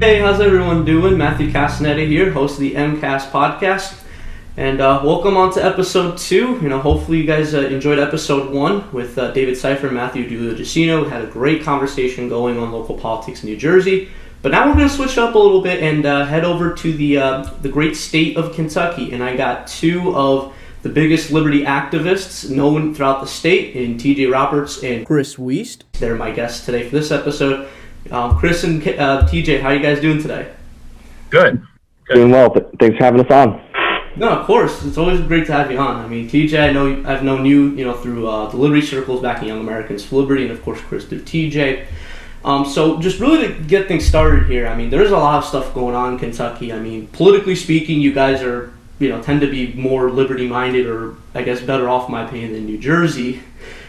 Hey, how's everyone doing? Matthew Castanetti here, host of the MCast Podcast, and welcome on to episode 2. Hopefully you guys enjoyed episode 1 with David Cipher and Matthew DiLuigino. We had a great conversation going on local politics in New Jersey, but now we're going to switch up a little bit and head over to the great state of Kentucky, and I got two of the biggest liberty activists known throughout the state in TJ Roberts and Chris Wiest. They're my guests today for this episode. Chris and TJ, how are you guys doing today? Good. Doing well. Thanks for having us on. No, of course. It's always great to have you on. I mean, TJ, I know I've known you, through the Liberty circles back in Young Americans for Liberty, and of course Chris through TJ. So just really to get things started here, I mean, there's a lot of stuff going on in Kentucky. I mean, politically speaking, you guys are, tend to be more liberty-minded, or I guess better off, in my opinion, than New Jersey.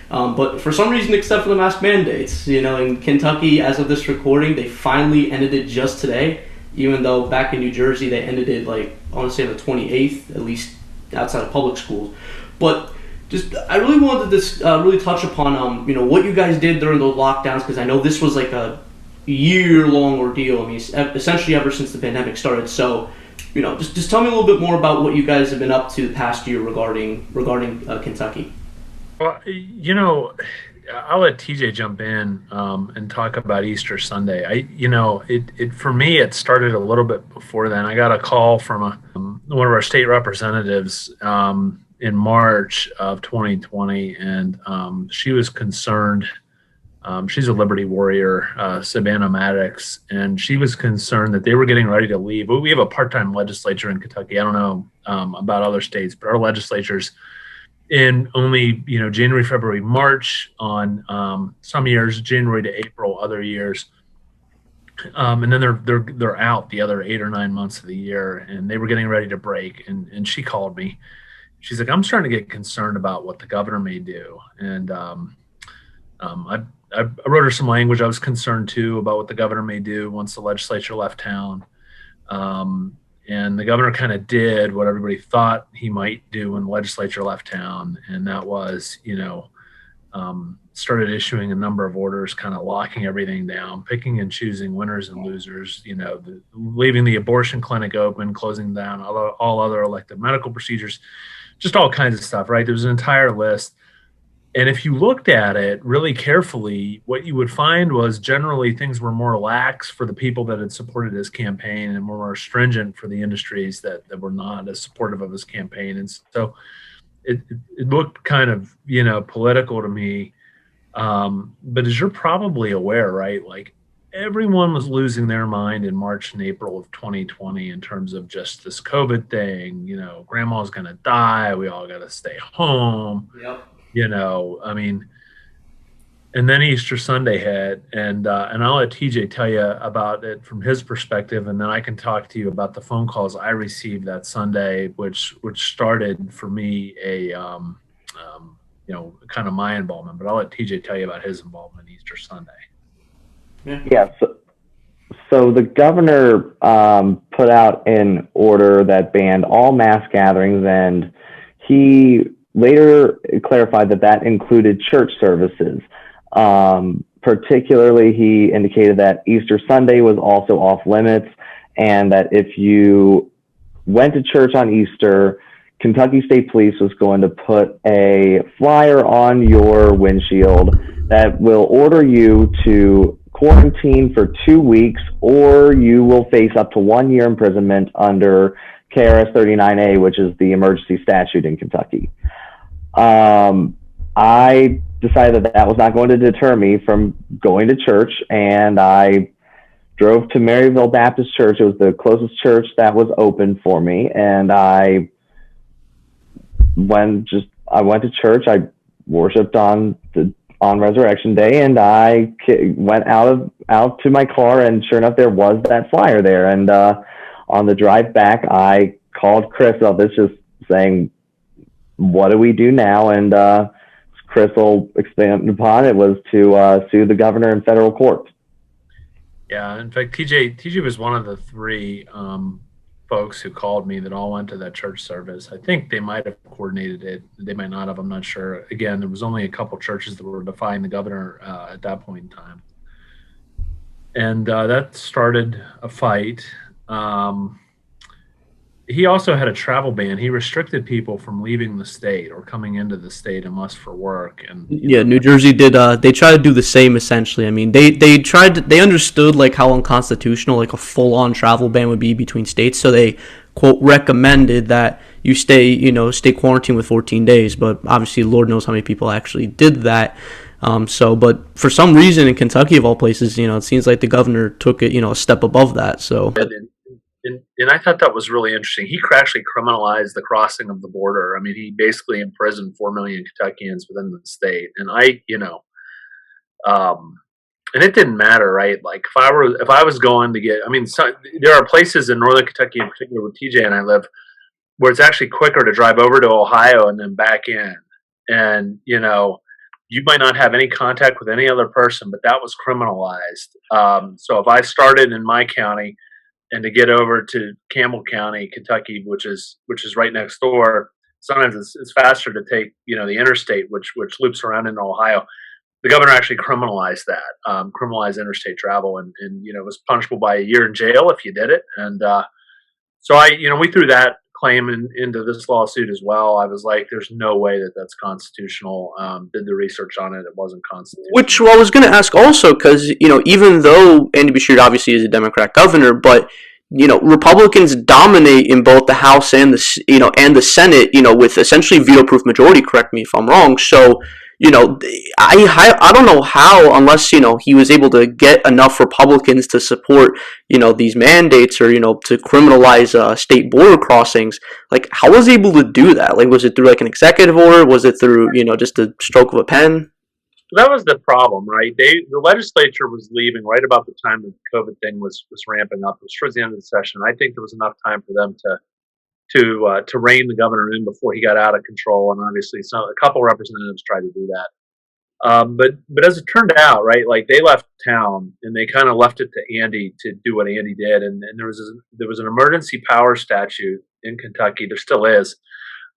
But for some reason, except for the mask mandates, in Kentucky, as of this recording, they finally ended it just today, even though back in New Jersey, they ended it, I want to say on the 28th, at least outside of public schools. But I really wanted to really touch upon, what you guys did during those lockdowns, because I know this was like a year-long ordeal. I mean, essentially ever since the pandemic started. So, just tell me a little bit more about what you guys have been up to the past year regarding Kentucky. Well, I'll let TJ jump in and talk about Easter Sunday. For me, it started a little bit before then. I got a call from one of our state representatives in March of 2020, and she was concerned. She's a Liberty warrior, Savannah Maddox, and she was concerned that they were getting ready to leave. We have a part-time legislature in Kentucky. I don't know about other states, but our legislatures in only January, February, March on some years, January to April, other years, and then they're out the other 8 or 9 months of the year, and they were getting ready to break. And she called me. She's like, "I'm starting to get concerned about what the governor may do." And I wrote her some language. I was concerned too about what the governor may do once the legislature left town. And the governor kind of did what everybody thought he might do when the legislature left town. And that was, started issuing a number of orders, kind of locking everything down, picking and choosing winners and losers, leaving the abortion clinic open, closing down all other elective medical procedures, just all kinds of stuff, right? There was an entire list. And if you looked at it really carefully, what you would find was generally things were more lax for the people that had supported his campaign and were more stringent for the industries that were not as supportive of his campaign. And so it looked kind of, political to me. But as you're probably aware, right, everyone was losing their mind in March and April of 2020 in terms of just this COVID thing. Grandma's going to die. We all got to stay home. Yep. And then Easter Sunday hit, and I'll let TJ tell you about it from his perspective, and then I can talk to you about the phone calls I received that Sunday, which started for me a kind of my involvement. But I'll let TJ tell you about his involvement Easter Sunday. Yeah. So the governor put out an order that banned all mass gatherings, and he later clarified that included church services. Particularly, he indicated that Easter Sunday was also off limits, and that if you went to church on Easter, Kentucky State Police was going to put a flyer on your windshield that will order you to quarantine for 2 weeks, or you will face up to 1 year imprisonment under KRS 39A, which is the emergency statute in Kentucky. I decided that was not going to deter me from going to church, and I drove to Maryville Baptist Church. It was the closest church that was open for me, and I went to church. I worshiped on Resurrection Day, and I went out to my car, and sure enough, there was that flyer there. And on the drive back, I called Chris up. This just saying, what do we do now? And Chris will expand upon it, was to sue the governor in federal court. Yeah, in fact, TJ was one of the 3 folks who called me that all went to that church service. I think they might have coordinated it. They might not have. I'm not sure. Again, there was only a couple churches that were defying the governor at that point in time. and that started a fight. He also had a travel ban. He restricted people from leaving the state or coming into the state unless for work. And Yeah, New Jersey did. They tried to do the same essentially. I mean, they tried. They understood like how unconstitutional like a full on travel ban would be between states. So they quote recommended that you stay quarantined with 14 days. But obviously, Lord knows how many people actually did that. But for some reason in Kentucky of all places, it seems like the governor took it, a step above that. So. And I thought that was really interesting. He actually criminalized the crossing of the border. I mean, he basically imprisoned 4 million Kentuckians within the state. And and it didn't matter, right? Like if I was going to get, there are places in northern Kentucky, in particular with TJ and I live, where it's actually quicker to drive over to Ohio and then back in. And you might not have any contact with any other person, but that was criminalized. So if I started in my county and to get over to Campbell County, Kentucky, which is right next door, sometimes it's faster to take the interstate, which loops around into Ohio. The governor actually criminalized that, criminalized interstate travel, and was punishable by a year in jail if you did it. And so we threw that claim into this lawsuit as well. I was like, there's no way that's constitutional. Did the research on it. It wasn't constitutional. Which I was going to ask also, because, even though Andy Beshear obviously is a Democrat governor, but, Republicans dominate in both the House and the Senate, with essentially veto-proof majority, correct me if I'm wrong. So, I don't know how, unless, he was able to get enough Republicans to support, these mandates or, to criminalize state border crossings. Like, how was he able to do that? Like, was it through, like, an executive order? Was it through, just a stroke of a pen? That was the problem, right? The legislature was leaving right about the time that the COVID thing was ramping up. It was towards the end of the session. I think there was enough time for them to rein the governor in before he got out of control. And obviously, a couple representatives tried to do that. But as it turned out, right, like they left town and they kind of left it to Andy to do what Andy did. And there was an emergency power statute in Kentucky. There still is.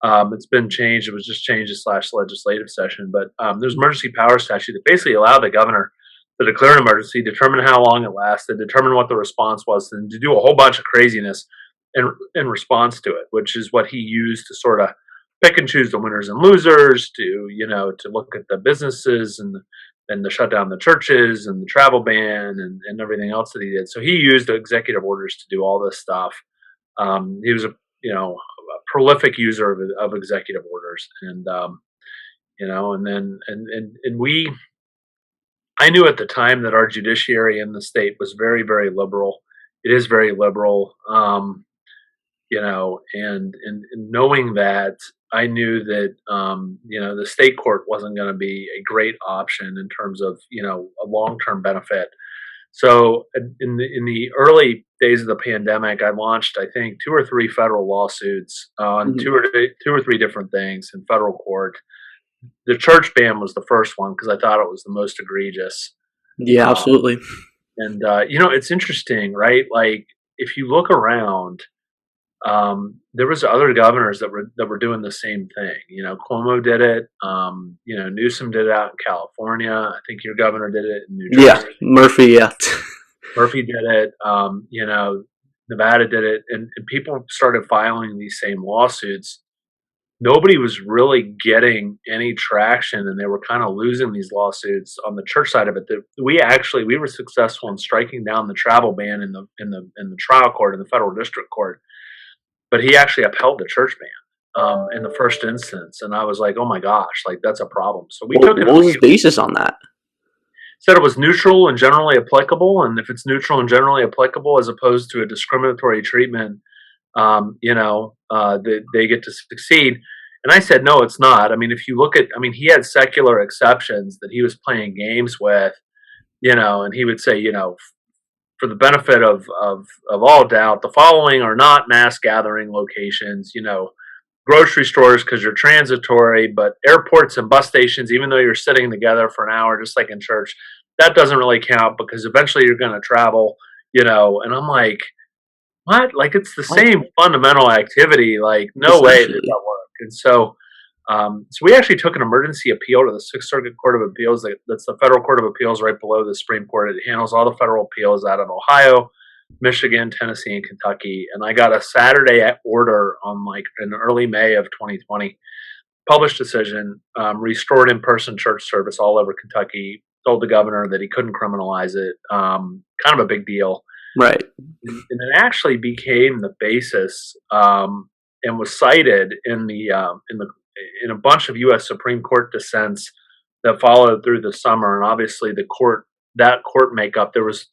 It's been changed. It was just changed this last legislative session. But there's an emergency power statute that basically allowed the governor to declare an emergency, determine how long it lasted, determine what the response was, and to do a whole bunch of craziness in response to it, which is what he used to sort of pick and choose the winners and losers, to look at the businesses and to shut down the churches and the travel ban and everything else that he did. So he used executive orders to do all this stuff. He was a prolific user of executive orders, and I knew at the time that our judiciary in the state was very, very liberal. It is very liberal, and knowing that, I knew that the state court wasn't going to be a great option in terms of a long-term benefit. So in the early days of the pandemic, I launched, I think, 2 or 3 federal lawsuits on two or three different things in federal court. The church ban was the first one because I thought it was the most egregious. Yeah, absolutely. And it's interesting, right? Like if you look around, there was other governors that were doing the same thing. Cuomo did it. Newsom did it out in California. I think your governor did it in New Jersey. Yeah, Murphy. Yeah, Murphy did it. Nevada did it, and people started filing these same lawsuits. Nobody was really getting any traction, and they were kind of losing these lawsuits on the church side of it. We were successful in striking down the travel ban in the trial court, in the federal district court. But he actually upheld the church ban in the first instance, and I was like, "Oh my gosh, like that's a problem." So took it. What was his basis on that? Said it was neutral and generally applicable, and if it's neutral and generally applicable as opposed to a discriminatory treatment, they get to succeed. And I said, no, it's not. I mean, if you look at, he had secular exceptions that he was playing games with, and he would say, for the benefit of all doubt, the following are not mass gathering locations, grocery stores because you're transitory, but airports and bus stations, even though you're sitting together for an hour, just like in church, that doesn't really count because eventually you're going to travel, and I'm like, what? Like it's the same fundamental activity. Like no way did that work. And so So we actually took an emergency appeal to the Sixth Circuit Court of Appeals. That's the federal court of appeals right below the Supreme Court. It handles all the federal appeals out of Ohio, Michigan, Tennessee, and Kentucky. And I got a Saturday order on in early May of 2020, published decision, restored in-person church service all over Kentucky, told the governor that he couldn't criminalize it. Kind of a big deal. Right. And it actually became the basis and was cited in a bunch of U.S. Supreme Court dissents that followed through the summer. And obviously that court makeup, there was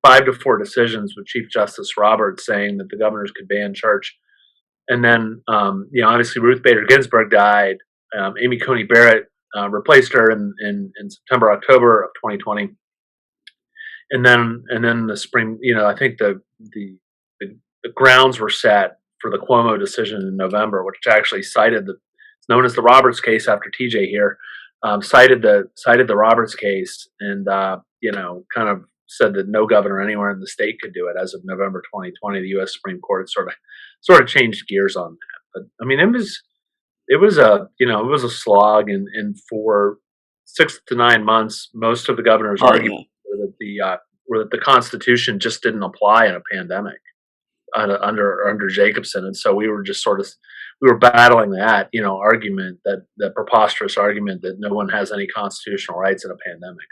5-4 decisions with Chief Justice Roberts saying that the governors could ban church. And then, obviously Ruth Bader Ginsburg died. Amy Coney Barrett replaced her in September, October of 2020. And then the spring, I think the grounds were set for the Cuomo decision in November, which actually cited it's known as the Roberts case after TJ here, cited the Roberts case and, kind of said that no governor anywhere in the state could do it as of November 2020. The U.S. Supreme Court sort of changed gears on that. But I mean, it was a slog, and for 6 to 9 months, most of the governors argued were that the Constitution just didn't apply in a pandemic under Jacobson, and so we were just we were battling that argument, that preposterous argument that no one has any constitutional rights in a pandemic.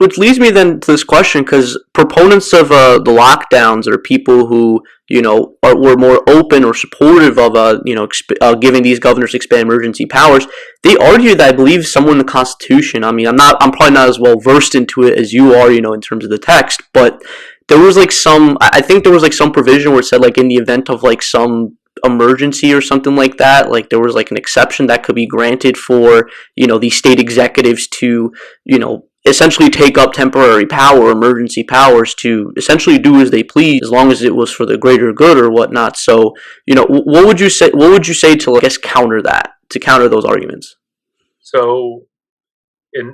Which leads me then to this question, because proponents of the lockdowns are people who were more open or supportive of giving these governors expanded emergency powers. They argue that, I believe, somewhere in the Constitution. I mean, I'm probably not as well versed into it as you are, in terms of the text, but there was I think there was some provision where it said in the event of some emergency or something like that, there was an exception that could be granted for these state executives to essentially take up temporary power, emergency powers, to essentially do as they please, as long as it was for the greater good or whatnot. So what would you say to counter that, to counter those arguments? So and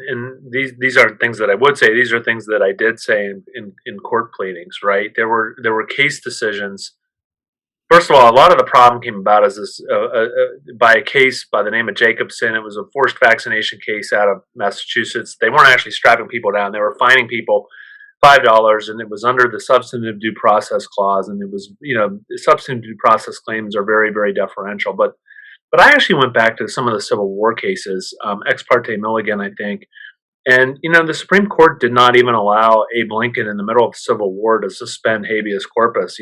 these aren't things that I would say. These are things that I did say in court pleadings. Right? There were case decisions. First of all, a lot of the problem came about as this by a case by the name of Jacobson. It was a forced vaccination case out of Massachusetts. They weren't actually strapping people down; they were fining people $5, and it was under the substantive due process clause. And it was, substantive due process claims are very, very deferential. But I actually went back to some of the Civil War cases, Ex parte Milligan, I think. And, the Supreme Court did not even allow Abe Lincoln in the middle of the Civil War to suspend habeas corpus.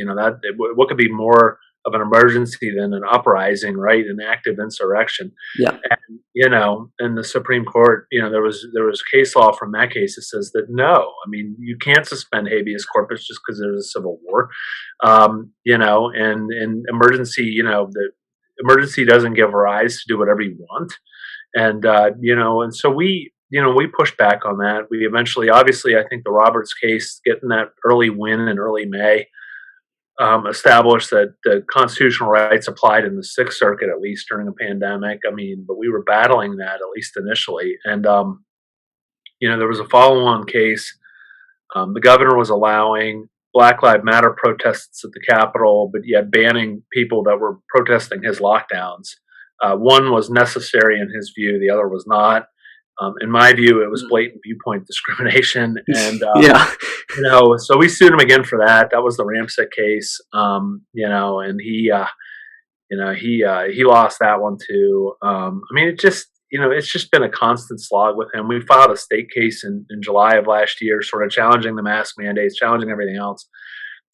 What could be more of an emergency than an uprising, right? An active insurrection. Yeah. And, in the Supreme Court, there was case law from that case that says that no, I mean, you can't suspend habeas corpus just because there's a civil war. And emergency, the emergency doesn't give rise to do whatever you want. And, and so we pushed back on that. We eventually, obviously, I think the Roberts case, getting that early win in early May, established that the constitutional rights applied in the Sixth Circuit, at least during a pandemic. I mean, but we were battling that, at least initially. And, there was a follow-on case. The governor was allowing Black Lives Matter protests at the Capitol, but yet banning people that were protesting his lockdowns. One was necessary in his view, the other was not. In my view, it was blatant viewpoint discrimination, and so we sued him again for that. That was the Ramsett case, and he lost that one too. I mean, it's just been a constant slog with him. We filed a state case in July of last year, sort of challenging the mask mandates, challenging everything else.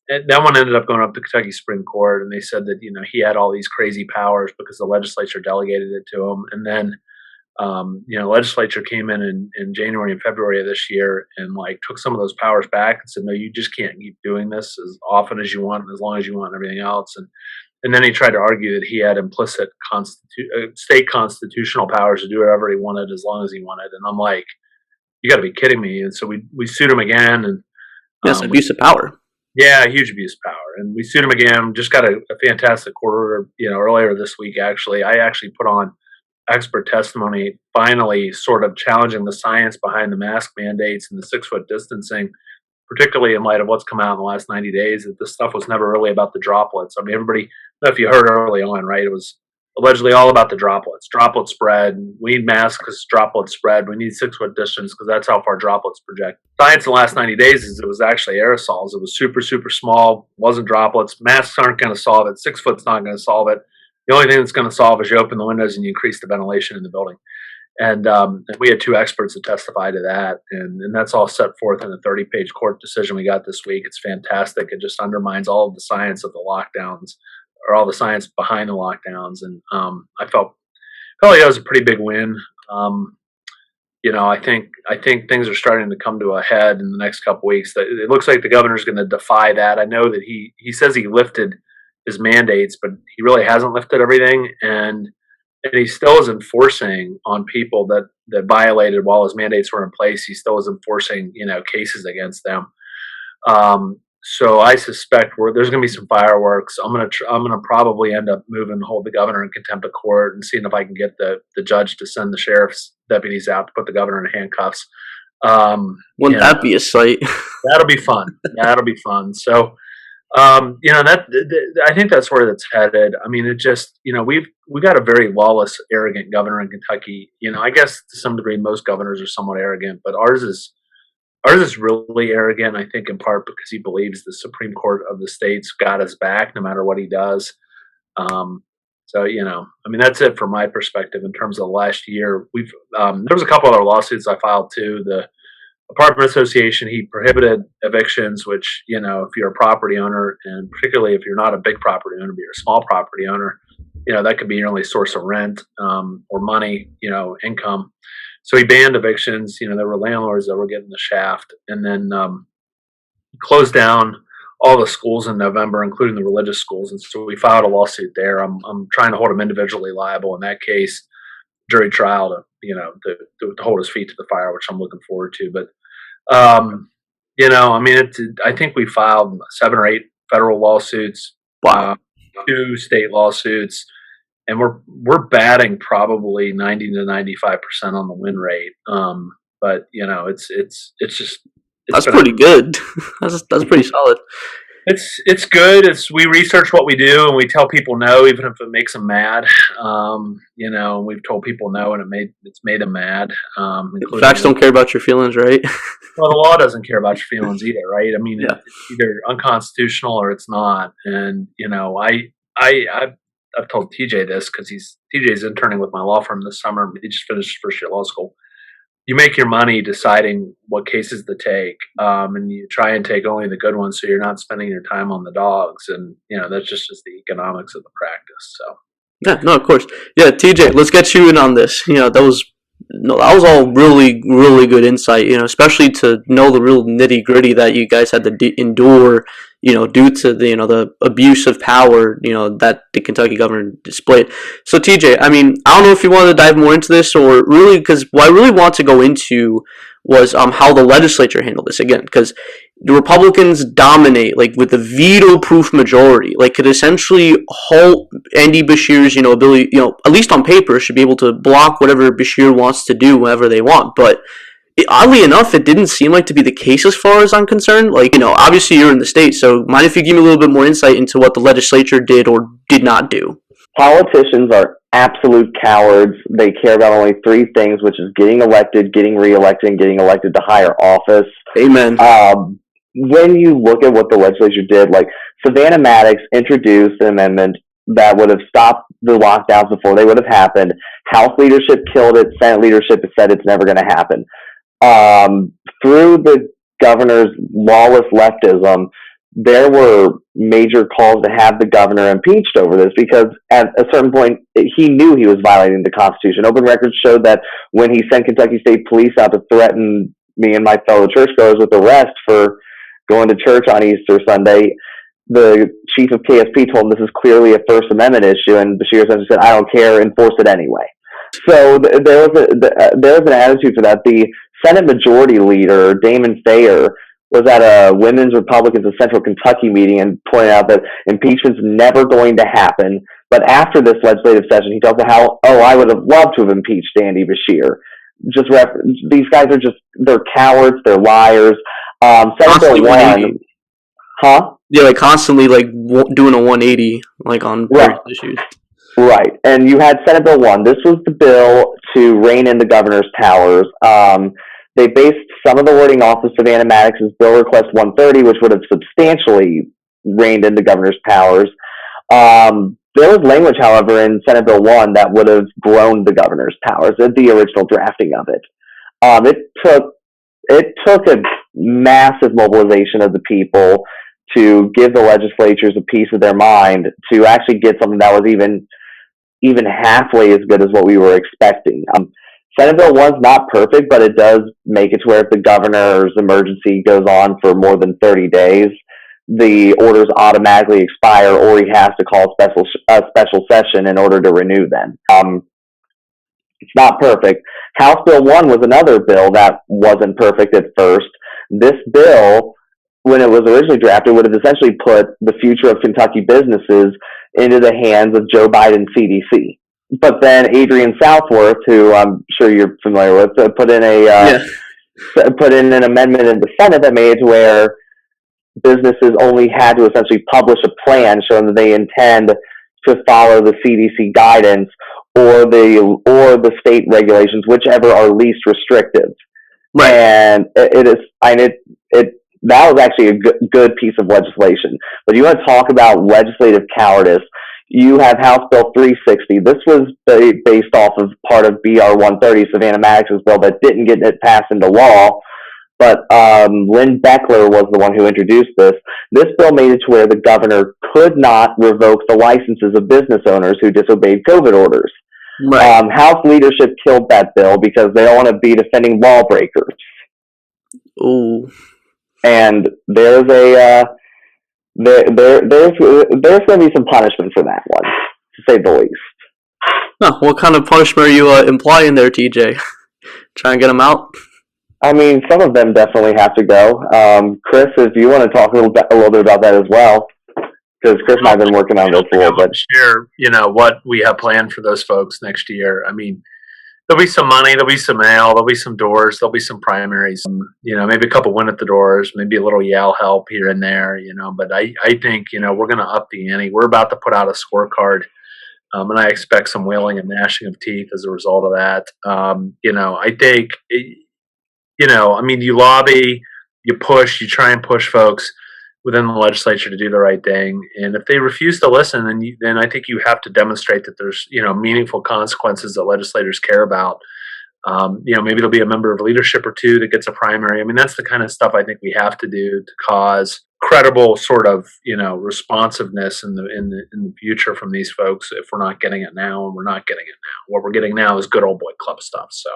And that one ended up going up to Kentucky Supreme Court, and they said that he had all these crazy powers because the legislature delegated it to him, and then. Legislature came in January and February of this year and took some of those powers back and said, no, you just can't keep doing this as often as you want and as long as you want and everything else. And then he tried to argue that he had implicit state constitutional powers to do whatever he wanted as long as he wanted. And I'm like, you got to be kidding me. And so we sued him again. And yes, abuse of power. Yeah, huge abuse of power. And we sued him again. Just got a fantastic court order, earlier this week, actually. I actually put on expert testimony, finally sort of challenging the science behind the mask mandates and the 6-foot distancing, particularly in light of what's come out in the last 90 days, that this stuff was never really about the droplets. I mean, everybody, if you heard early on, right, it was allegedly all about the droplets. Droplet spread. We need masks because droplets spread. We need 6-foot distance because that's how far droplets project. Science in the last 90 days is it was actually aerosols. It was super, super small. Wasn't droplets. Masks aren't going to solve it. 6 foot's not going to solve it. The only thing that's going to solve is you open the windows and you increase the ventilation in the building. And we had 2 experts that testify to that. And that's all set forth in a 30-page court decision we got this week. It's fantastic. It just undermines all of the science of the lockdowns, or all the science behind the lockdowns. And I felt like that was a pretty big win. I think things are starting to come to a head in the next couple of weeks. It looks like the governor's going to defy that. I know that he says he lifted his mandates, but he really hasn't lifted everything. And he still is enforcing on people that violated while his mandates were in place. He still is enforcing, cases against them. So I suspect there's going to be some fireworks. I'm going to probably end up hold the governor in contempt of court and seeing if I can get the judge to send the sheriff's deputies out to put the governor in handcuffs. Wouldn't that be a sight? That'll be fun. That'll be fun. So, I think that's where it's headed. I mean, it just, we got a very lawless, arrogant governor in Kentucky. I guess to some degree, most governors are somewhat arrogant, but ours is really arrogant, I think, in part because he believes the Supreme Court of the state's got his back no matter what he does. That's it from my perspective in terms of the last year. There was a couple other lawsuits I filed too. The apartment association, he prohibited evictions, which, if you're a property owner, and particularly if you're not a big property owner, but you're a small property owner, that could be your only source of rent or money, income. So he banned evictions. There were landlords that were getting the shaft, and then closed down all the schools in November, including the religious schools. And so we filed a lawsuit there. I'm trying to hold him individually liable in that case, jury trial to hold his feet to the fire, which I'm looking forward to. But I think we filed 7 or 8 federal lawsuits, 2 state lawsuits. And we're batting probably 90 to 95% on the win rate. But that's pretty good. That's pretty solid. It's good. We research what we do and we tell people no, even if it makes them mad. We've told people no and it's made them mad. Facts don't care about your feelings, right? Well, the law doesn't care about your feelings either, right? I mean, It's either unconstitutional or it's not. And I've told TJ this because TJ's interning with my law firm this summer. He just finished his first year law school. You make your money deciding what cases to take, and you try and take only the good ones, so you're not spending your time on the dogs. And that's just the economics of the practice. So yeah, no, of course, yeah. TJ, let's get you in on this. That was all really, really good insight. Especially to know the real nitty gritty that you guys had to endure. Due to the abuse of power, that the Kentucky governor displayed. So TJ, I don't know if you wanted to dive more into this, or really, because what I really want to go into was how the legislature handled this again, because the Republicans dominate, with the veto-proof majority, could essentially halt Andy Beshear's, ability, at least on paper, should be able to block whatever Beshear wants to do whenever they want, but oddly enough, it didn't seem like to be the case as far as I'm concerned. Obviously you're in the state, so mind if you give me a little bit more insight into what the legislature did or did not do? Politicians are absolute cowards. They care about only 3 things, which is getting elected, getting reelected, and getting elected to higher office. Amen. When you look at what the legislature did, Savannah Maddox introduced an amendment that would have stopped the lockdowns before they would have happened. House leadership killed it. Senate leadership has said it's never going to happen. Through the governor's lawless leftism, there were major calls to have the governor impeached over this because at a certain point he knew he was violating the Constitution. Open records showed that when he sent Kentucky State Police out to threaten me and my fellow churchgoers with arrest for going to church on Easter Sunday, the chief of KSP told him this is clearly a First Amendment issue, and Beshear essentially said, "I don't care, enforce it anyway." So there was an attitude for that. The Senate Majority Leader, Damon Thayer, was at a Women's Republicans of Central Kentucky meeting and pointed out that impeachment's never going to happen. But after this legislative session, he talked about how, I would have loved to have impeached Andy Beshear. These guys are they're cowards, they're liars. Senate Bill 1, huh? Yeah, constantly doing a 180 on various issues. Right. And you had Senate Bill 1. This was the bill to rein in the governor's powers. They based some of the wording off of Savannah Maddox's Bill Request 130, which would have substantially reined in the governor's powers. There was language, however, in Senate Bill 1 that would have grown the governor's powers in the original drafting of it. It took a massive mobilization of the people to give the legislatures a piece of their mind to actually get something that was even halfway as good as what we were expecting. Senate Bill 1's not perfect, but it does make it to where if the governor's emergency goes on for more than 30 days, the orders automatically expire, or he has to call a special session in order to renew them. It's not perfect. House Bill 1 was another bill that wasn't perfect at first. This bill, when it was originally drafted, would have essentially put the future of Kentucky businesses into the hands of Joe Biden's CDC. But then Adrian Southworth, who I'm sure you're familiar with, put in an amendment in the Senate that made it to where businesses only had to essentially publish a plan showing that they intend to follow the CDC guidance or the state regulations, whichever are least restrictive. Right. And that was actually a good piece of legislation. But you want to talk about legislative cowardice, you have House Bill 360. This was based off of part of BR 130, Savannah Maddox's bill that didn't get it passed into law. But Lynn Beckler was the one who introduced this. This bill made it to where the governor could not revoke the licenses of business owners who disobeyed COVID orders. Right. House leadership killed that bill because they don't want to be defending lawbreakers. Ooh. And there's there's going to be some punishment for that one, to say the least. Huh, what kind of punishment are you implying there, TJ? Try and get them out? I mean, some of them definitely have to go. Chris, if you want to talk a little bit about that as well, because Chris and I have been working on this a little bit. Share, what we have planned for those folks next year. I mean, there'll be some money, there'll be some mail, there'll be some doors, there'll be some primaries. Maybe a couple win at the doors, maybe a little Yale help here and there. But I think we're going to up the ante. We're about to put out a scorecard. And I expect some wailing and gnashing of teeth as a result of that. I think, you lobby, you push, you try and push folks within the legislature to do the right thing. And if they refuse to listen, then I think you have to demonstrate that there's, meaningful consequences that legislators care about. Maybe there'll be a member of leadership or two that gets a primary. I mean, that's the kind of stuff I think we have to do to cause credible sort of, responsiveness in the future from these folks if we're not getting it now, and we're not getting it now. What we're getting now is good old boy club stuff. So.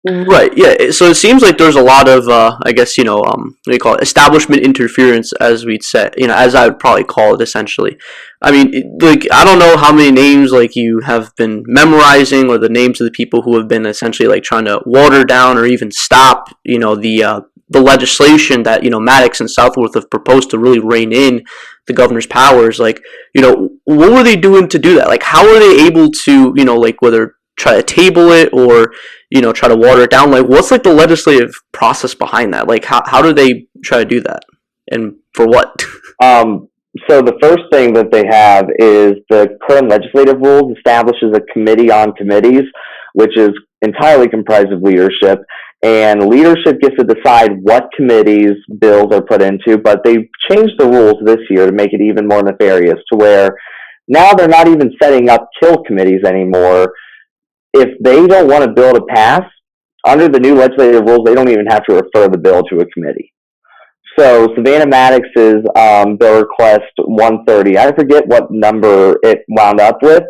Right. Yeah. So it seems like there's a lot of, what do you call it? Establishment interference, as we'd say, as I would probably call it, essentially. I mean, I don't know how many names, you have been memorizing, or the names of the people who have been essentially, trying to water down or even stop, the legislation that, Maddox and Southworth have proposed to really rein in the governor's powers. What were they doing to do that? How are they able to, whether try to table it or, try to water it down? What's the legislative process behind that? How do they try to do that? And for what? So the first thing that they have is the current legislative rules establishes a committee on committees, which is entirely comprised of leadership. And leadership gets to decide what committees bills are put into, but they've changed the rules this year to make it even more nefarious, to where now they're not even setting up kill committees anymore. If they don't want a bill to pass, under the new legislative rules, they don't even have to refer the bill to a committee. So Savannah Maddox's Bill Request 130, I forget what number it wound up with,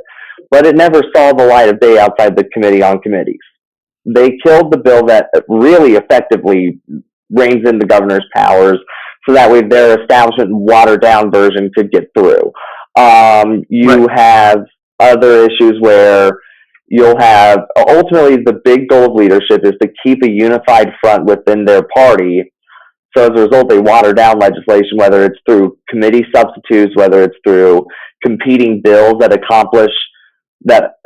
but it never saw the light of day outside the Committee on Committees. They killed the bill that really effectively reins in the governor's powers, so that way their establishment watered-down version could get through. You have other issues where you'll have, ultimately, the big goal of leadership is to keep a unified front within their party. So as a result, they water down legislation, whether it's through committee substitutes, whether it's through competing bills that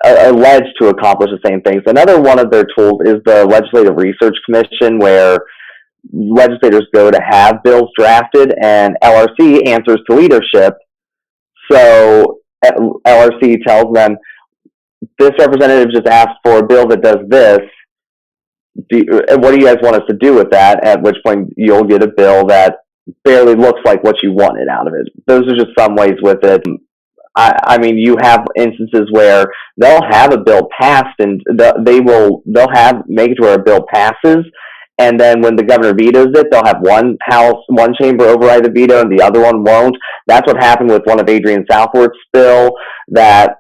allege to accomplish the same things. Another one of their tools is the Legislative Research Commission, where legislators go to have bills drafted, and LRC answers to leadership. So LRC tells them, this representative just asked for a bill that does this. What do you guys want us to do with that? At which point you'll get a bill that barely looks like what you wanted out of it. Those are just some ways with it. I mean, you have instances where they'll have a bill passed, and they'll make it to where a bill passes, and then when the governor vetoes it, they'll have one chamber override the veto, and the other one won't. That's what happened with one of Adrian Southworth's bill that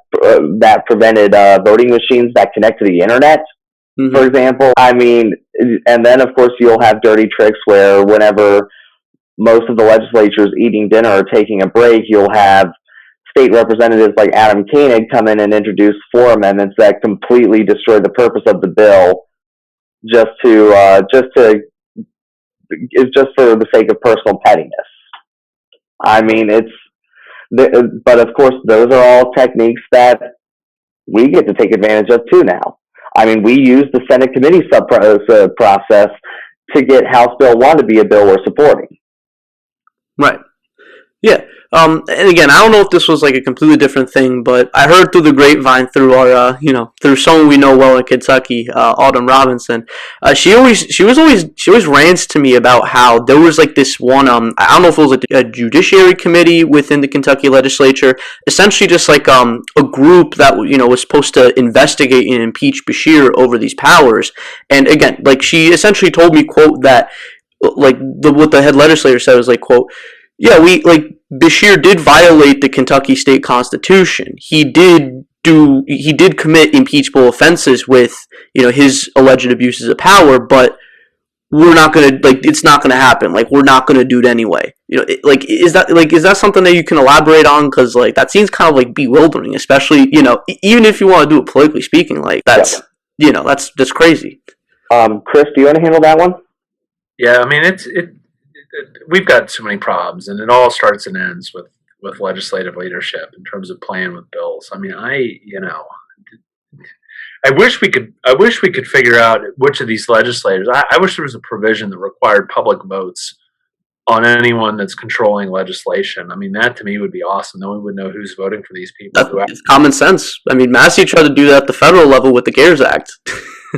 prevented voting machines that connect to the internet. Mm-hmm. For example, I mean, and then of course you'll have dirty tricks where whenever most of the legislature is eating dinner or taking a break, you'll have state representatives like Adam Koenig come in and introduce 4 amendments that completely destroy the purpose of the bill, just for the sake of personal pettiness. I mean, but of course those are all techniques that we get to take advantage of too now. I mean, we use the Senate committee process to get House Bill 1 to be a bill we're supporting. Right. Yeah. And again, I don't know if this was like a completely different thing, but I heard through the grapevine through our, through someone we know well in Kentucky, Autumn Robinson. She always rants to me about how there was like this one, I don't know if it was like a judiciary committee within the Kentucky Legislature, essentially just like a group that was supposed to investigate and impeach Beshear over these powers. And again, like she essentially told me, quote, that like what the head legislator said was like, quote, yeah, Beshear did violate the Kentucky state constitution. He did commit impeachable offenses with, his alleged abuses of power, but we're not going to, it's not going to happen. Like, we're not going to do it anyway. Is that something that you can elaborate on? Because, that seems kind of, bewildering, especially, even if you want to do it politically speaking, that's, that's just crazy. Chris, do you want to handle that one? Yeah, I mean, we've got so many problems, and it all starts and ends with legislative leadership in terms of playing with bills. I mean, I wish we could figure out which of these legislators. I wish there was a provision that required public votes on anyone that's controlling legislation. I mean, that to me would be awesome. Then we would know who's voting for these people. It's common sense. I mean, Massey tried to do that at the federal level with the CARES Act.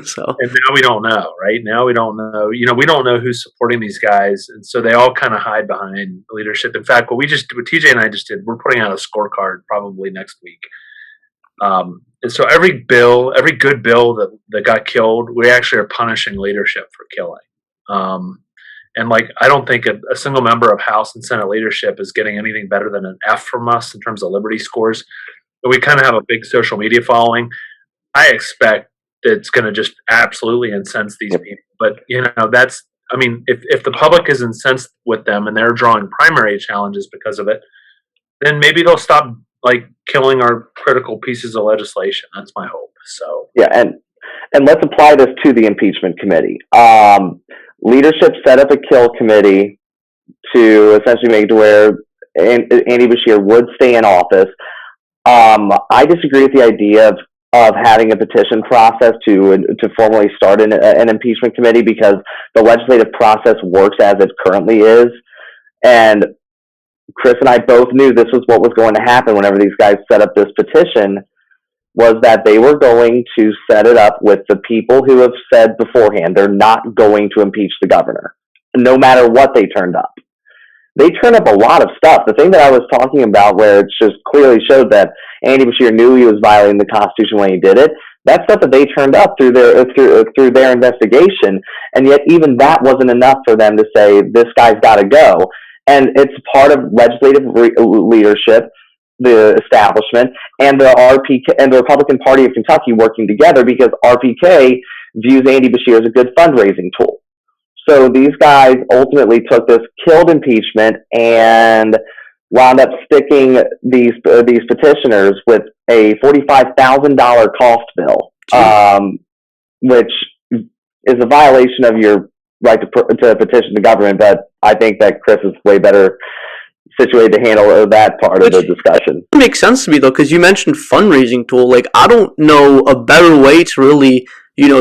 So. And now we don't know, right? Now we don't know. We don't know who's supporting these guys, and so they all kind of hide behind leadership. In fact, what TJ and I just did, we're putting out a scorecard probably next week. And so every good bill that got killed, we actually are punishing leadership for killing. And I don't think a single member of House and Senate leadership is getting anything better than an F from us in terms of Liberty scores. But we kind of have a big social media following. I expect it's going to just absolutely incense these people. But, if the public is incensed with them and they're drawing primary challenges because of it, then maybe they'll stop, killing our critical pieces of legislation. That's my hope. So yeah, and let's apply this to the impeachment committee. Leadership set up a kill committee to essentially make it to where Andy Beshear would stay in office. I disagree with the idea of having a petition process to formally start an impeachment committee, because the legislative process works as it currently is. And Chris and I both knew this was what was going to happen whenever these guys set up this petition, was that they were going to set it up with the people who have said beforehand they're not going to impeach the governor, no matter what they turned up. They turned up a lot of stuff. The thing that I was talking about, where it just clearly showed that Andy Beshear knew he was violating the Constitution when he did it, that's stuff that they turned up through their investigation, and yet even that wasn't enough for them to say this guy's got to go. And it's part of legislative leadership, the establishment, and the RPK and the Republican Party of Kentucky working together, because RPK views Andy Beshear as a good fundraising tool. So these guys ultimately took this, killed impeachment, and wound up sticking these petitioners with a $45,000 cost bill, which is a violation of your right to petition the government. But I think that Chris is way better situated to handle that part of the discussion. It makes sense to me, though, because you mentioned fundraising tool. I don't know a better way to really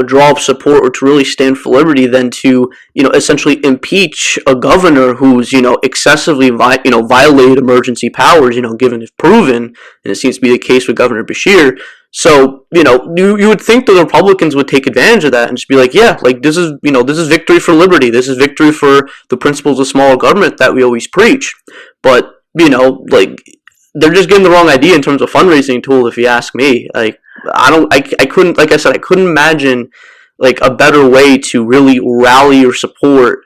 draw up support or to really stand for liberty than to, essentially impeach a governor who's, excessively, violated emergency powers, given if proven, and it seems to be the case with Governor Beshear, So, you would think the Republicans would take advantage of that and just be like, yeah, like this is victory for liberty. This is victory for the principles of smaller government that we always preach. But, like they're just getting the wrong idea in terms of fundraising tool, if you ask me. Like, I couldn't, like I said, I couldn't imagine like a better way to really rally your support,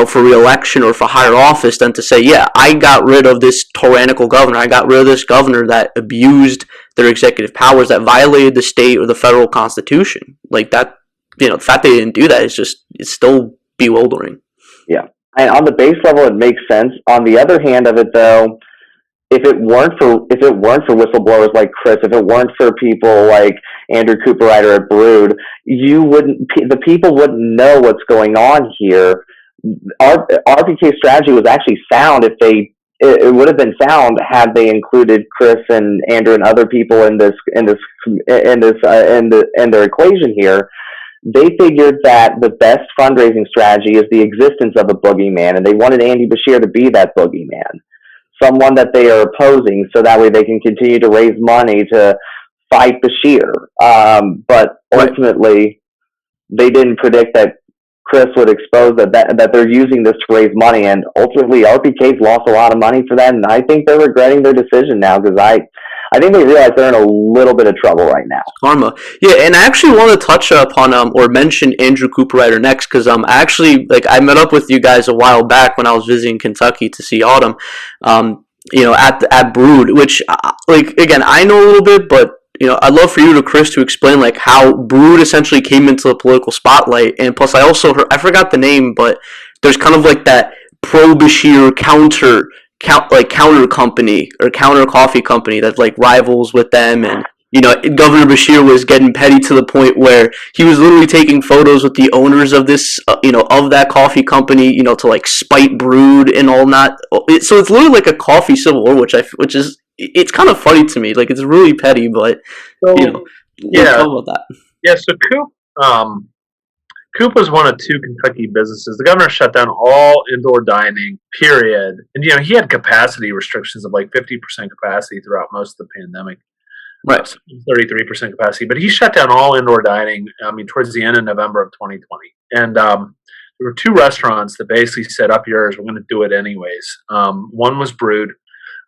for re-election or for higher office than to say, yeah, I got rid of this tyrannical governor. I got rid of this governor that abused their executive powers, that violated the state or the federal constitution. Like that, the fact they didn't do that it's still bewildering. Yeah. And on the base level, it makes sense. On the other hand of it, though, if it weren't for whistleblowers like Chris, if it weren't for people like Andrew Cooperrider at Brood, the people wouldn't know what's going on here. RPK's strategy was actually sound. It would have been sound had they included Chris and Andrew and other people in their equation here. They figured that the best fundraising strategy is the existence of a boogeyman, and they wanted Andy Beshear to be that boogeyman, someone that they are opposing, so that way they can continue to raise money to fight Beshear. But ultimately, they didn't predict that Chris would expose that they're using this to raise money, and ultimately RPK's lost a lot of money for that, and I think they're regretting their decision now, because I think they realize they're in a little bit of trouble right now. Karma. Yeah, and I actually want to touch upon or mention Andrew Cooperrider next, because I met up with you guys a while back when I was visiting Kentucky to see Autumn, at Brood, which again, I know a little bit, but I'd love for you Chris to explain like how Brood essentially came into the political spotlight, and plus I also heard, I forgot the name, but there's kind of like that pro-Beshear counter company or counter coffee company that like rivals with them, and Governor Beshear was getting petty to the point where he was literally taking photos with the owners of this of that coffee company to like spite Brood and all that. So it's literally like a coffee civil war, which is it's kind of funny to me. Like, it's really petty, but let's talk about that. Yeah, so Coop was one of two Kentucky businesses. The governor shut down all indoor dining, period. And, he had capacity restrictions of like 50% capacity throughout most of the pandemic. Right. 33% capacity. But he shut down all indoor dining, towards the end of November of 2020. And there were two restaurants that basically said, up yours, we're going to do it anyways. One was Brood.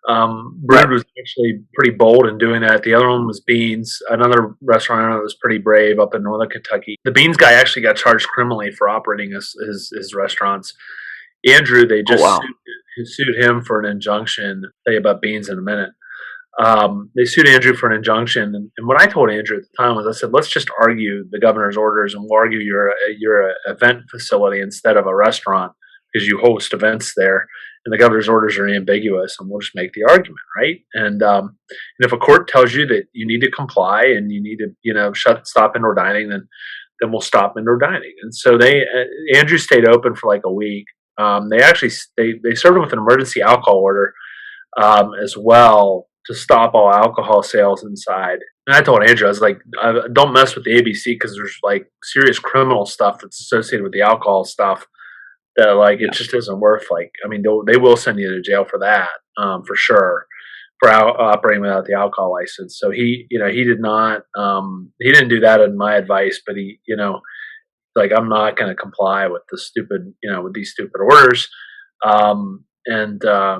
Brood was actually pretty bold in doing that. The other one was Beans, another restaurant that was pretty brave up in northern Kentucky. The Beans guy actually got charged criminally for operating his restaurants. Andrew, they just sued him for an injunction. I'll tell you about Beans in a minute. They sued Andrew for an injunction, and what I told Andrew at the time was, I said, let's just argue the governor's orders, and we'll argue you're an event facility instead of a restaurant, because you host events there, and the governor's orders are ambiguous, and we'll just make the argument, right? And if a court tells you that you need to comply and you need to stop indoor dining, then we'll stop indoor dining. And so Andrew stayed open for like a week. They served him with an emergency alcohol order as well, to stop all alcohol sales inside. And I told Andrew, I was like, don't mess with the ABC, because there's like serious criminal stuff that's associated with the alcohol stuff that it just isn't worth, they will send you to jail for that, for sure, for operating without the alcohol license. So he did not, he didn't do that in my advice, but he, I'm not going to comply with the stupid, with these stupid orders. And I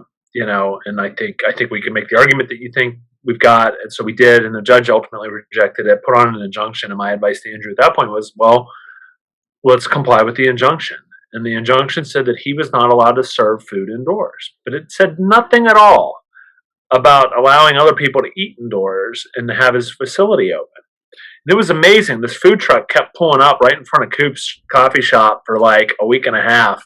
think we can make the argument that you think we've got. And so we did, and the judge ultimately rejected it, put on an injunction. And my advice to Andrew at that point was, well, let's comply with the injunction. And the injunction said that he was not allowed to serve food indoors, but it said nothing at all about allowing other people to eat indoors and to have his facility open. And it was amazing. This food truck kept pulling up right in front of Coop's coffee shop for like a week and a half,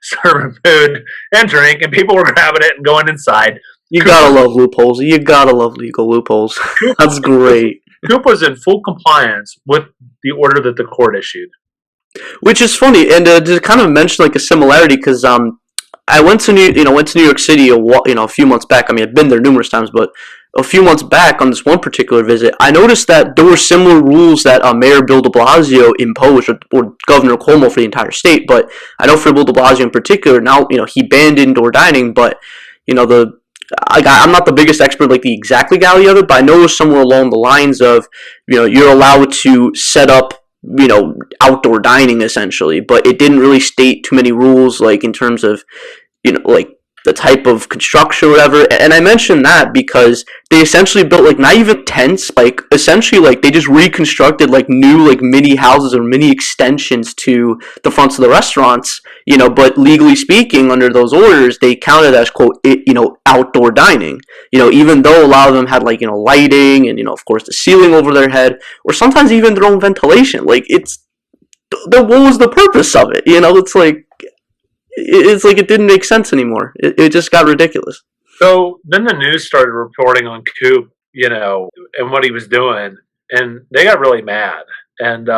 serving food and drink, and people were grabbing it and going inside. You gotta love loopholes. You gotta love legal loopholes. That's great. Coop was in full compliance with the order that the court issued. Which is funny, and to kind of mention like a similarity, because I went to New York City a few months back. I mean, I've been there numerous times, but a few months back on this one particular visit, I noticed that there were similar rules that Mayor Bill de Blasio imposed, or Governor Cuomo for the entire state. But I know for Bill de Blasio in particular, now he banned indoor dining, but the I'm not the biggest expert, like the exact legality of it, but I know it was somewhere along the lines of, you're allowed to set up, outdoor dining essentially, but it didn't really state too many rules, like in terms of, like the type of construction or whatever. And I mentioned that because they essentially built like not even tents, like essentially like they just reconstructed like new like mini houses or mini extensions to the fronts of the restaurants, but legally speaking under those orders they counted as quote outdoor dining, even though a lot of them had like lighting and of course the ceiling over their head or sometimes even their own ventilation. Like what was the purpose of it? It's like it didn't make sense anymore. It just got ridiculous. So then the news started reporting on Coop, and what he was doing, and they got really mad. And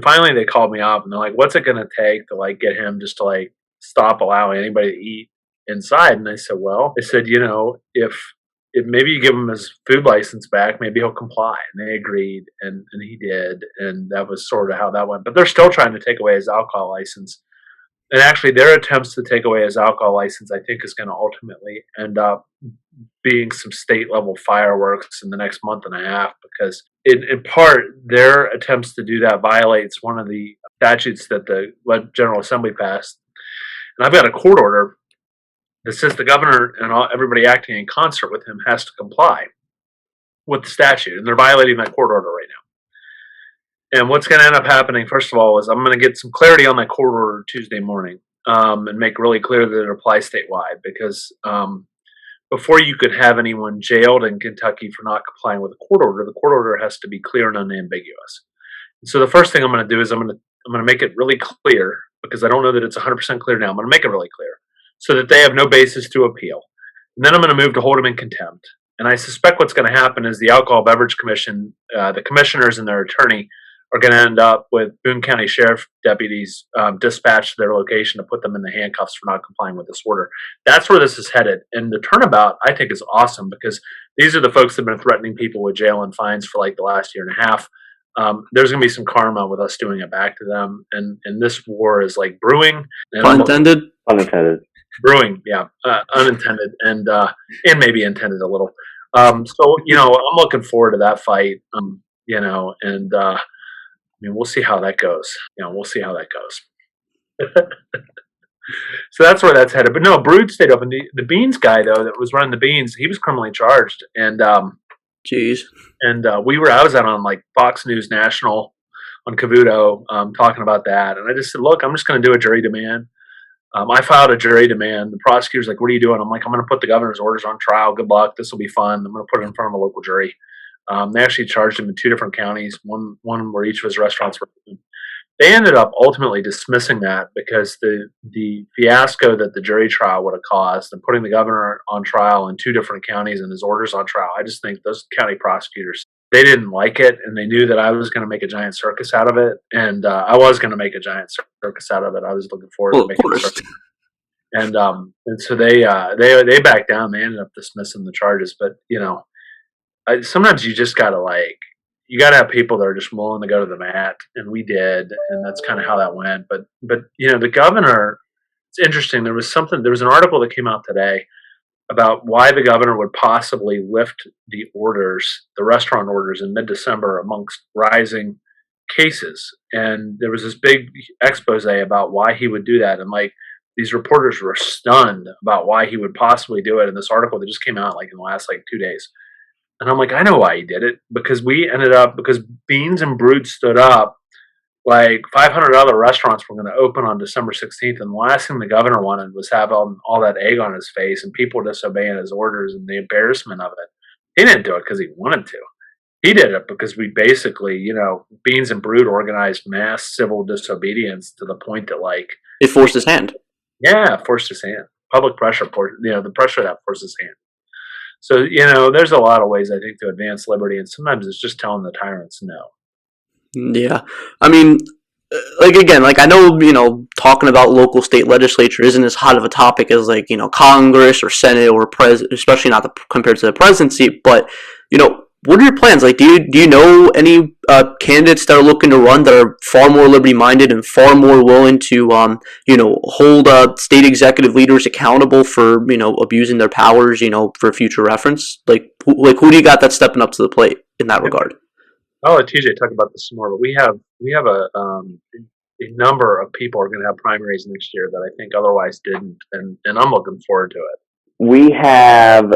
finally they called me up and they're like, "What's it going to take to like get him just to like stop allowing anybody to eat inside?" And I said, if maybe you give him his food license back, maybe he'll comply. And they agreed, and he did, and that was sort of how that went. But they're still trying to take away his alcohol license. And actually, their attempts to take away his alcohol license, I think, is going to ultimately end up being some state-level fireworks in the next month and a half, because in part, their attempts to do that violates one of the statutes that the General Assembly passed. And I've got a court order that says the governor and everybody acting in concert with him has to comply with the statute, and they're violating that court order right now. And what's going to end up happening, first of all, is I'm going to get some clarity on that court order Tuesday morning and make really clear that it applies statewide, because before you could have anyone jailed in Kentucky for not complying with the court order has to be clear and unambiguous. And so the first thing I'm going to do is I'm going to make it really clear, because I don't know that it's 100% clear now. I'm going to make it really clear so that they have no basis to appeal. And then I'm going to move to hold them in contempt. And I suspect what's going to happen is the Alcohol Beverage Commission, the commissioners and their attorney, are going to end up with Boone County Sheriff deputies dispatched to their location to put them in the handcuffs for not complying with this order. That's where this is headed. And the turnabout, I think, is awesome, because these are the folks that have been threatening people with jail and fines for like the last year and a half. There's going to be some karma with us doing it back to them. And this war is like brewing. Unintended? Unintended. Brewing, yeah. Unintended and maybe intended a little. I'm looking forward to that fight, we'll see how that goes. So that's where that's headed. But no, Brood stayed open. The beans guy, though, that was running the beans, he was criminally charged. And jeez. And I was out on like Fox News National on Cavuto talking about that. And I just said, look, I'm just going to do a jury demand. I filed a jury demand. The prosecutor's like, "What are you doing?" I'm like, "I'm going to put the governor's orders on trial. Good luck. This will be fun. I'm going to put it in front of a local jury." They actually charged him in 2 different counties, one where each of his restaurants were open. They ended up ultimately dismissing that because the fiasco that the jury trial would have caused and putting the governor on trial in 2 different counties and his orders on trial, I just think those county prosecutors, they didn't like it, and they knew that I was going to make a giant circus out of it, and I was going to make a giant circus out of it. I was looking forward to making a circus. And so they backed down. They ended up dismissing the charges, but sometimes you just gotta you gotta have people that are just willing to go to the mat, and we did, and that's kind of how that went. But the governor, it's interesting. There was an article that came out today about why the governor would possibly lift the restaurant orders in mid-December amongst rising cases, and there was this big expose about why he would do that, and these reporters were stunned about why he would possibly do it in this article that just came out in the last 2 days. And I'm like, I know why he did it, because Beans and Brood stood up, 500 other restaurants were going to open on December 16th. And the last thing the governor wanted was have all that egg on his face and people disobeying his orders and the embarrassment of it. He didn't do it because he wanted to. He did it because we basically, Beans and Brood organized mass civil disobedience to the point that it forced his hand. Yeah, it forced his hand. Public pressure, the pressure that forced his hand. So, there's a lot of ways, I think, to advance liberty, and sometimes it's just telling the tyrants no. Yeah. I mean, I know, talking about local state legislature isn't as hot of a topic as, Congress or Senate or especially not compared to the presidency, but, what are your plans? Like, do you know any candidates that are looking to run that are far more liberty-minded and far more willing to, hold state executive leaders accountable for, abusing their powers, for future reference? Like, who do you got that's stepping up to the plate in that regard? I'll let TJ talk about this some more, but we have a number of people are going to have primaries next year that I think otherwise didn't, and I'm looking forward to it. We have,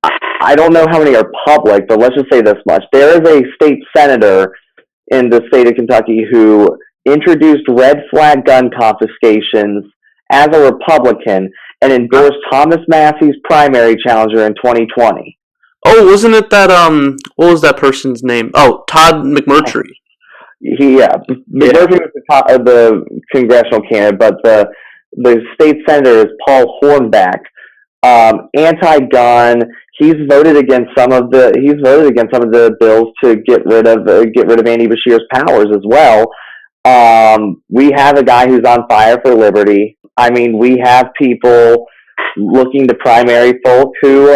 I don't know how many are public, but let's just say this much. There is a state senator in the state of Kentucky who introduced red flag gun confiscations as a Republican and endorsed Thomas Massey's primary challenger in 2020. Oh, wasn't it that, what was that person's name? Oh, Todd McMurtry. McMurtry was the congressional candidate, but the state senator is Paul Hornback. Anti-gun. He's voted against some of the bills to get rid of Andy Beshear's powers as well. We have a guy who's on fire for liberty. I mean, we have people looking to primary folk who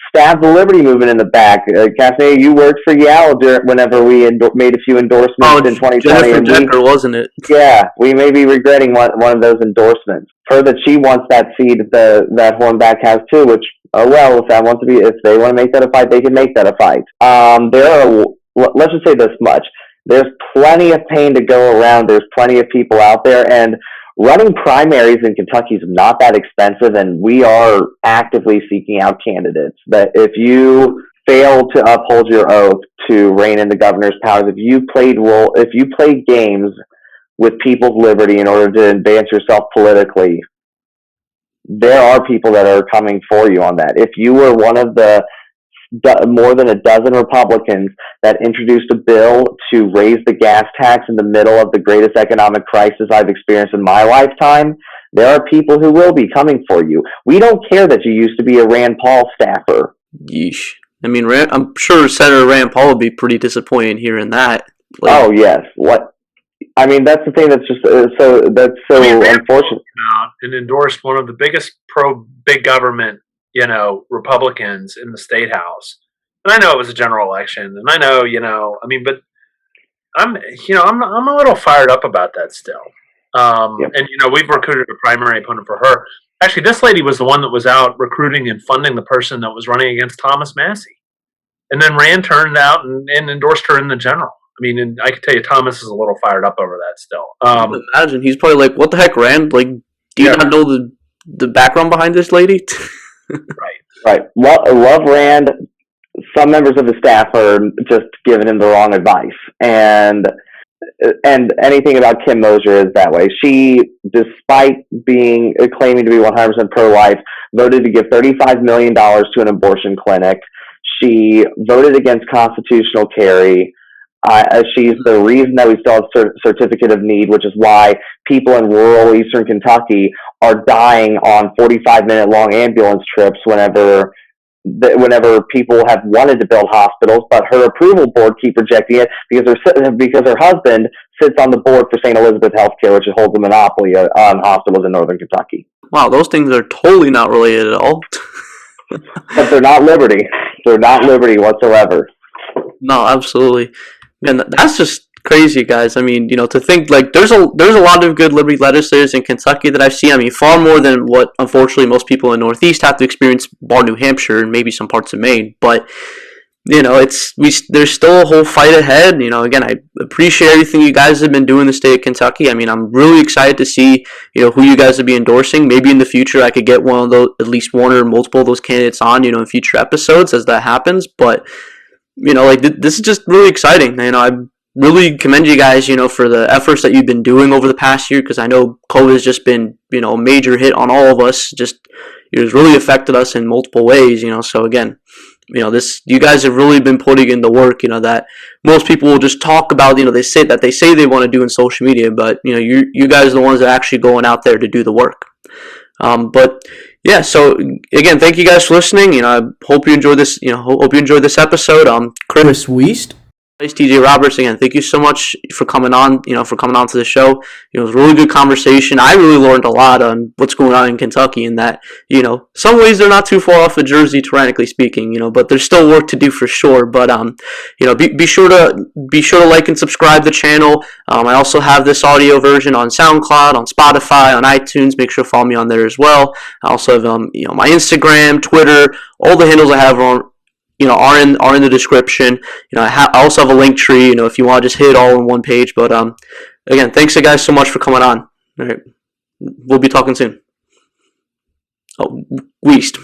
stabbed the liberty movement in the back. Cassidy, you worked for Yale whenever we made a few endorsements in 2020. Jennifer Decker, wasn't it? Yeah, we may be regretting one of those endorsements. Heard that she wants that seat that Hornback has too, which, if they want to make that a fight, they can make that a fight. Let's just say this much. There's plenty of pain to go around. There's plenty of people out there, and running primaries in Kentucky is not that expensive, and we are actively seeking out candidates. That if you fail to uphold your oath to rein in the governor's powers, if you played games with people's liberty in order to advance yourself politically, there are people that are coming for you on that. If you were one of the more than a dozen Republicans that introduced a bill to raise the gas tax in the middle of the greatest economic crisis I've experienced in my lifetime, there are people who will be coming for you. We don't care that you used to be a Rand Paul staffer. Yeesh. I mean, I'm sure Senator Rand Paul would be pretty disappointed hearing that. Oh, yes. That's the thing that's just unfortunate. And endorsed one of the biggest pro-big government Republicans in the state house. And I know it was a general election, and I know, but I'm a little fired up about that still. Yep. And, we've recruited a primary opponent for her. Actually, this lady was the one that was out recruiting and funding the person that was running against Thomas Massey. And then Rand turned out and endorsed her in the general. I mean, and I can tell you Thomas is a little fired up over that still. I can imagine. He's probably like, what the heck, Rand? Like, do you not know the background behind this lady? Right. Love Rand. Some members of the staff are just giving him the wrong advice, and anything about Kim Mosier is that way. She, despite claiming to be 100% pro-life, voted to give $35 million to an abortion clinic. She voted against constitutional carry. She's the reason that we still have certificate of need, which is why people in rural eastern Kentucky are dying on 45-minute long ambulance trips whenever people have wanted to build hospitals, but her approval board keep rejecting it because her husband sits on the board for St. Elizabeth Healthcare, which holds a monopoly on hospitals in northern Kentucky. Wow, those things are totally not related at all. But they're not liberty. They're not liberty whatsoever. No, absolutely. And that's just crazy, guys. I mean, to think like there's a lot of good liberty legislators in Kentucky that I've seen. I mean, far more than what unfortunately most people in the Northeast have to experience, bar New Hampshire and maybe some parts of Maine. But there's still a whole fight ahead. Again, I appreciate everything you guys have been doing in the state of Kentucky. I mean, I'm really excited to see who you guys will be endorsing. Maybe in the future I could get one of those, at least one or multiple of those candidates on in future episodes as that happens. But this is just really exciting. I really commend you guys, for the efforts that you've been doing over the past year, because I know COVID has just been, a major hit on all of us. It has really affected us in multiple ways, So again, you guys have really been putting in the work, that most people will just talk about, they say they want to do in social media, but you guys are the ones that are actually going out there to do the work. But yeah, so again, thank you guys for listening. I hope you enjoyed this. Hope you enjoyed this episode. Chris Wiest. TJ Roberts, again, thank you so much for coming on, for coming on to the show. It was a really good conversation. I really learned a lot on what's going on in Kentucky, and that, some ways they're not too far off of Jersey, tyrannically speaking, but there's still work to do for sure. But, be sure to like and subscribe the channel. I also have this audio version on SoundCloud, on Spotify, on iTunes. Make sure to follow me on there as well. I also have, my Instagram, Twitter, all the handles I have are in the description. I also have a link tree, if you want to just hit it all in one page. But again, thanks guys so much for coming on. All right, we'll be talking soon. Oh, Wiest.